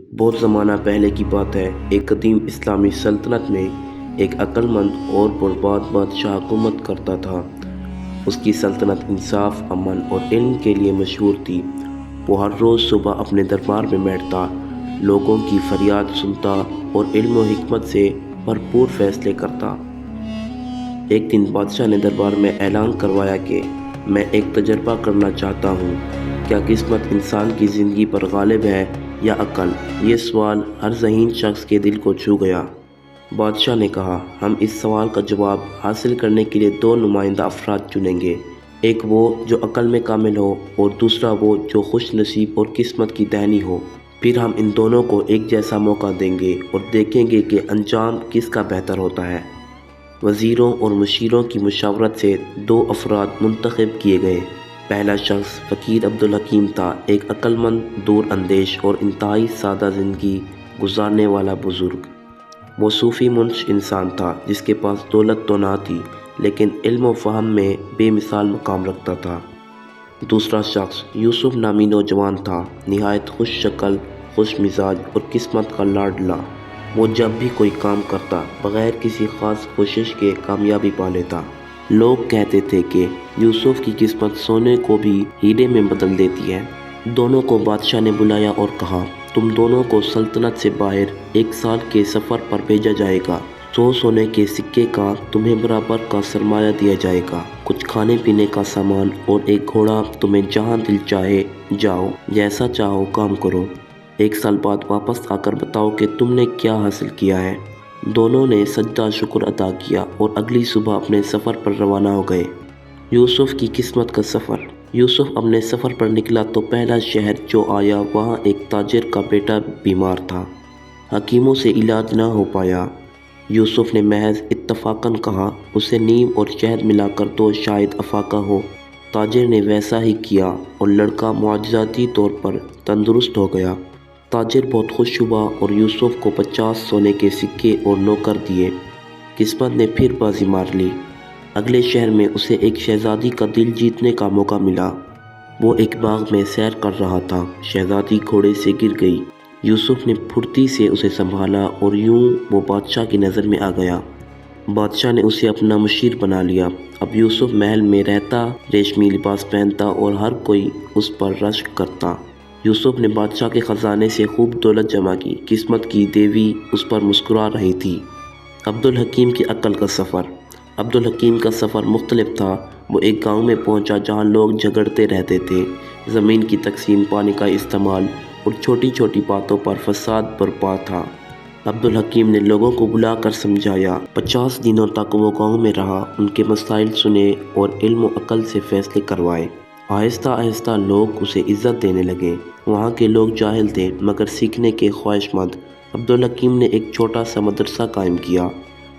بہت زمانہ پہلے کی بات ہے، ایک قدیم اسلامی سلطنت میں ایک عقل مند اور پربات بادشاہ حکومت کرتا تھا۔ اس کی سلطنت انصاف، امن اور علم کے لیے مشہور تھی۔ وہ ہر روز صبح اپنے دربار میں بیٹھتا، لوگوں کی فریاد سنتا اور علم و حکمت سے بھرپور فیصلے کرتا۔ ایک دن بادشاہ نے دربار میں اعلان کروایا کہ میں ایک تجربہ کرنا چاہتا ہوں، کیا قسمت انسان کی زندگی پر غالب ہے یا عقل؟ یہ سوال ہر ذہین شخص کے دل کو چھو گیا۔ بادشاہ نے کہا، ہم اس سوال کا جواب حاصل کرنے کے لیے دو نمائندہ افراد چنیں گے، ایک وہ جو عقل میں کامل ہو اور دوسرا وہ جو خوش نصیب اور قسمت کی دہنی ہو۔ پھر ہم ان دونوں کو ایک جیسا موقع دیں گے اور دیکھیں گے کہ انجام کس کا بہتر ہوتا ہے۔ وزیروں اور مشیروں کی مشاورت سے دو افراد منتخب کیے گئے۔ پہلا شخص فقیر عبدالحکیم تھا، ایک عقل مند، دور اندیش اور انتہائی سادہ زندگی گزارنے والا بزرگ۔ وہ صوفی منش انسان تھا جس کے پاس دولت تو نہ تھی لیکن علم و فہم میں بے مثال مقام رکھتا تھا۔ دوسرا شخص یوسف نامی نوجوان تھا، نہایت خوش شکل، خوش مزاج اور قسمت کا لاڈلا۔ وہ جب بھی کوئی کام کرتا بغیر کسی خاص کوشش کے کامیابی پا لیتا۔ لوگ کہتے تھے کہ یوسف کی قسمت سونے کو بھی ہیرے میں بدل دیتی ہے۔ دونوں کو بادشاہ نے بلایا اور کہا، تم دونوں کو سلطنت سے باہر 1 سال کے سفر پر بھیجا جائے گا۔ 100 سونے کے سکے کا تمہیں برابر کا سرمایہ دیا جائے گا، کچھ کھانے پینے کا سامان اور ایک گھوڑا۔ تمہیں جہاں دل چاہے جاؤ، جیسا چاہو کام کرو۔ 1 سال بعد واپس آ کر بتاؤ کہ تم نے کیا حاصل کیا ہے۔ دونوں نے سجدہ شکر ادا کیا اور اگلی صبح اپنے سفر پر روانہ ہو گئے۔ یوسف کی قسمت کا سفر۔ یوسف اپنے سفر پر نکلا تو پہلا شہر جو آیا وہاں ایک تاجر کا بیٹا بیمار تھا۔ حکیموں سے علاج نہ ہو پایا۔ یوسف نے محض اتفاقاً کہا، اسے نیم اور شہد ملا کر دو، شاید افاقہ ہو۔ تاجر نے ویسا ہی کیا اور لڑکا معجزاتی طور پر تندرست ہو گیا۔ تاجر بہت خوش ہوا اور یوسف کو 50 سونے کے سکے اور نوکر دیے۔ قسمت نے پھر بازی مار لی۔ اگلے شہر میں اسے ایک شہزادی کا دل جیتنے کا موقع ملا۔ وہ ایک باغ میں سیر کر رہا تھا، شہزادی گھوڑے سے گر گئی۔ یوسف نے پھرتی سے اسے سنبھالا اور یوں وہ بادشاہ کی نظر میں آ گیا۔ بادشاہ نے اسے اپنا مشیر بنا لیا۔ اب یوسف محل میں رہتا، ریشمی لباس پہنتا اور ہر کوئی اس پر رشک کرتا۔ یوسف نے بادشاہ کے خزانے سے خوب دولت جمع کی، قسمت کی دیوی اس پر مسکرا رہی تھی۔ عبدالحکیم کی عقل کا سفر۔ عبدالحکیم کا سفر مختلف تھا۔ وہ ایک گاؤں میں پہنچا جہاں لوگ جھگڑتے رہتے تھے، زمین کی تقسیم، پانی کا استعمال اور چھوٹی چھوٹی باتوں پر فساد برپا تھا۔ عبدالحکیم نے لوگوں کو بلا کر سمجھایا۔ 50 دنوں تک وہ گاؤں میں رہا، ان کے مسائل سنے اور علم و عقل سے فیصلے کروائے۔ آہستہ آہستہ لوگ اسے عزت دینے لگے۔ وہاں کے لوگ جاہل تھے مگر سیکھنے کے خواہش مند۔ عبدالحکیم نے ایک چھوٹا سا مدرسہ قائم کیا،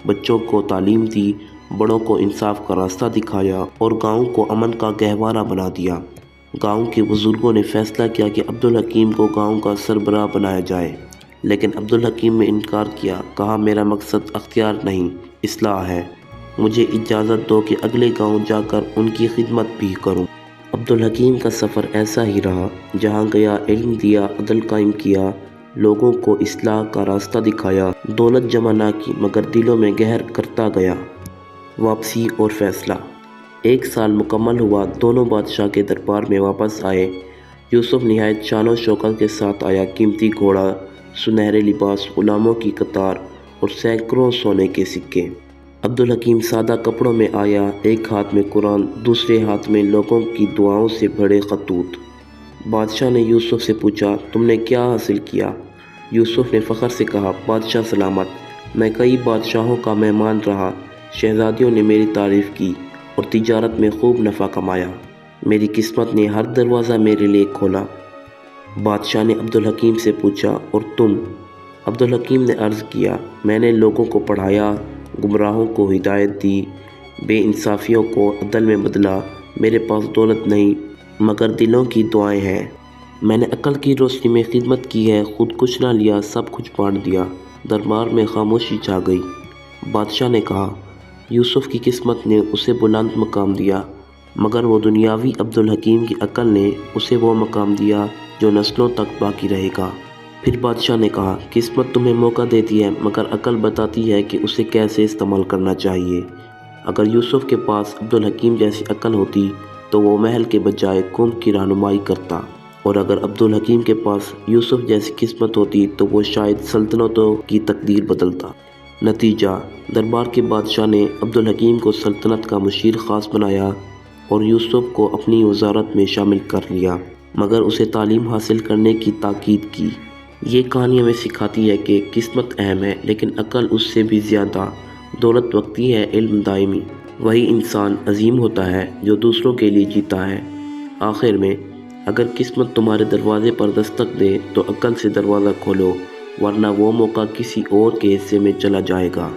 بچوں کو تعلیم دی، بڑوں کو انصاف کا راستہ دکھایا اور گاؤں کو امن کا گہوارہ بنا دیا۔ گاؤں کے بزرگوں نے فیصلہ کیا کہ عبدالحکیم کو گاؤں کا سربراہ بنایا جائے، لیکن عبدالحکیم نے انکار کیا، کہا میرا مقصد اختیار نہیں، اصلاح ہے۔ مجھے اجازت دو کہ اگلے گاؤں جا کر ان کی خدمت بھی کروں۔ عبدالحکیم کا سفر ایسا ہی رہا، جہاں گیا علم دیا، عدل قائم کیا، لوگوں کو اصلاح کا راستہ دکھایا، دولت جمع نہ کی مگر دلوں میں گہر کرتا گیا۔ واپسی اور فیصلہ۔ 1 سال مکمل ہوا، دونوں بادشاہ کے دربار میں واپس آئے۔ یوسف نہایت شان و شوکت کے ساتھ آیا، قیمتی گھوڑا، سنہرے لباس، غلاموں کی قطار اور سینکڑوں سونے کے سکے۔ عبدالحکیم سادہ کپڑوں میں آیا، ایک ہاتھ میں قرآن، دوسرے ہاتھ میں لوگوں کی دعاؤں سے بھرے خطوط۔ بادشاہ نے یوسف سے پوچھا، تم نے کیا حاصل کیا؟ یوسف نے فخر سے کہا، بادشاہ سلامت، میں کئی بادشاہوں کا مہمان رہا، شہزادیوں نے میری تعریف کی اور تجارت میں خوب نفع کمایا۔ میری قسمت نے ہر دروازہ میرے لیے کھولا۔ بادشاہ نے عبدالحکیم سے پوچھا، اور تم؟ عبدالحکیم نے عرض کیا، میں نے لوگوں کو پڑھایا، گمراہوں کو ہدایت دی، بے انصافیوں کو عدل میں بدلا۔ میرے پاس دولت نہیں مگر دلوں کی دعائیں ہیں۔ میں نے عقل کی روشنی میں خدمت کی ہے، خود کچھ نہ لیا، سب کچھ بانٹ دیا۔ دربار میں خاموشی چھا گئی۔ بادشاہ نے کہا، یوسف کی قسمت نے اسے بلند مقام دیا مگر وہ دنیاوی عبدالحکیم کی عقل نے اسے وہ مقام دیا جو نسلوں تک باقی رہے گا۔ پھر بادشاہ نے کہا، قسمت تمہیں موقع دیتی ہے مگر عقل بتاتی ہے کہ اسے کیسے استعمال کرنا چاہیے۔ اگر یوسف کے پاس عبدالحکیم جیسی عقل ہوتی تو وہ محل کے بجائے قوم کی رہنمائی کرتا، اور اگر عبدالحکیم کے پاس یوسف جیسی قسمت ہوتی تو وہ شاید سلطنتوں کی تقدیر بدلتا۔ نتیجہ، دربار کے بادشاہ نے عبدالحکیم کو سلطنت کا مشیر خاص بنایا اور یوسف کو اپنی وزارت میں شامل کر لیا، مگر اسے تعلیم حاصل کرنے کی تاکید کی۔ یہ کہانی ہمیں سکھاتی ہے کہ قسمت اہم ہے لیکن عقل اس سے بھی زیادہ۔ دولت وقتی ہے، علم دائمی۔ وہی انسان عظیم ہوتا ہے جو دوسروں کے لیے جیتا ہے۔ آخر میں، اگر قسمت تمہارے دروازے پر دستک دے تو عقل سے دروازہ کھولو، ورنہ وہ موقع کسی اور کے حصے میں چلا جائے گا۔